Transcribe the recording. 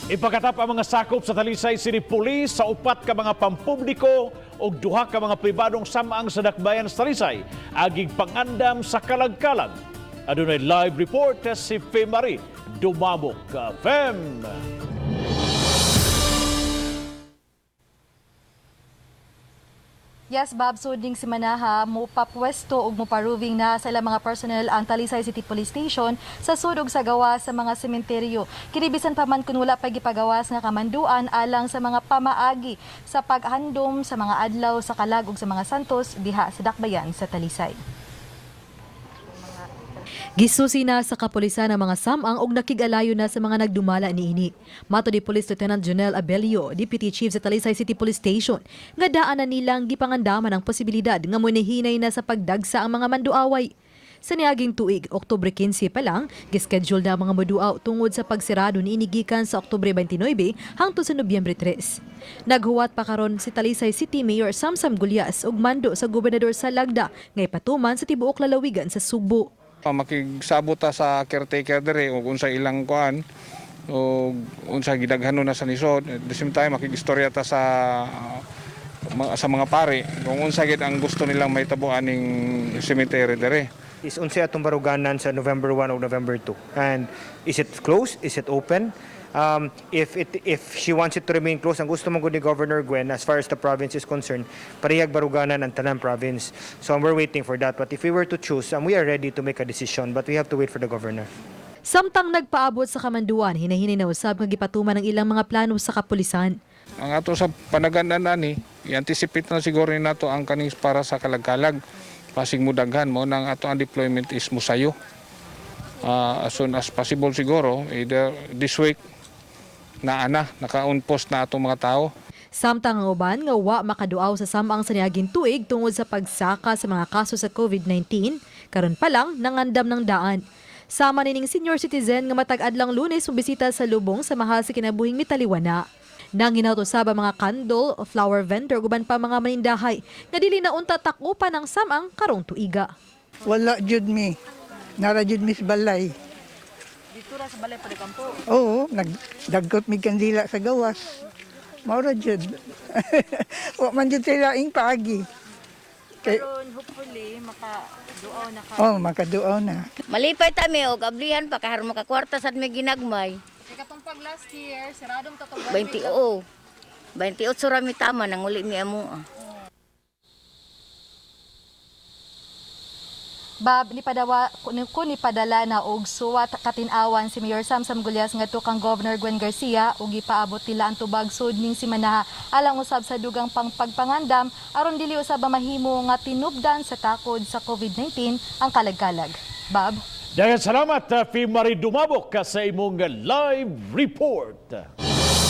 Ipakatap ang mga sakop sa Talisay City Police sa upat ka mga pampubliko o duha ka mga pribadong samaang sa dakbayan sa Talisay agig pangandam sa kalag-kalag. Adunay live report si Femari Dumabok. Fem! Yes, Bob, suding si Manaha mo papwesto ug mo paruving na sa ilang mga personnel ang Talisay City Police Station sa sudog sa gawas sa mga sementeryo. Kinibisan pa man kun wala pa gipagawas nga kamanduan alang sa mga pamaagi sa paghandom sa mga adlaw sa kalag ug sa mga santos diha sa dakbayan sa Talisay. Gisusi na sa kapulisan ang mga samang og nakigalayo na sa mga nagdumala niini. Mato di Police Lieutenant Jonel Abelio, Deputy Chief sa Talisay City Police Station, nga daanan nilang gipangandaman ang posibilidad nga munihinay na sa pagdagsa ang mga manduaway. Sa niaging tuig, Oktubre 15 pa lang, gischedule na ang mga maduaw tungod sa pagsirado niini gikan sa Oktubre 29 hangtod sa Nobyembre 3. Naghuwat pa karon si Talisay City Mayor Samsam Gulyas ug mando sa gobernador sa Lagda nga ipatuman sa tibuok lalawigan sa Subo. Makigsabot ta sa caretaker dire ug unsa ilang kuan ug unsa gidaghanon na sa lisod. At the same time makigistorya ta sa mga pare kung unsa gid ang gusto nilang mahitabo aning cemetery dire. Is unsa atong baruganan sa November 1 o November 2? And is it closed? Is it open? If she wants it to remain closed, ang gusto mong ni Governor Gwen, as far as the province is concerned, parehag baruganan ang Tanan province. So we're waiting for that. But if we were to choose, we are ready to make a decision, but we have to wait for the Governor. Samtang nagpaabot sa kamanduan, hinahinay na usab nga gipatuman ng ilang mga plano sa kapulisan. Ang ato sa panagandaan ani, i-anticipate na siguro ni nato ang kaning para sa kalagkalag. Pasig mo daghan mo nang ato ang deployment is musayo. As soon as possible siguro, either this week naka-on post na atong mga tao. Samtang ang uban nga wa makaduaw sa samang sa niaging tuig tungod sa pagsaka sa mga kaso sa COVID-19, karon pa lang nangandam ng daan. Sama nining senior citizen nga matag-adlang Lunes bisita sa lubong sa mahal sa kinabuhing Mitaliwana. Nang hinautosa ba mga candle o flower vendor guban pa mga manindahay nga dili na unta takupan ng samang karong tuiga. Wala jud mi. Nara jud mi sa balay. Dito ra sa balay pa kampo. Oo, nagdagkot mi kandila sa gawas. Maura jud. Wa man jud sila ing paagi. Karon hopefully makaduaw na ka. Oh, makaduaw na. Malipay tami og ablihan pa kahar makakwarta sad may ginagmay. Katong pag last year, siradong to 20 oo. 28 rami tama nang uli mi amo. Bob, nipadala na og suwat katinawan si Mayor Samsam Gulyas ngadto kang Governor Gwen Garcia ug ipaabot nila ang tubag sud ning si Manaha alang usab sa dugang pagpangandam aron dili usab mahimo nga tinubdan sa takod sa COVID-19 ang kalag-kalag. Bob? Daghang salamat, Femari Dumabok sa imong live report.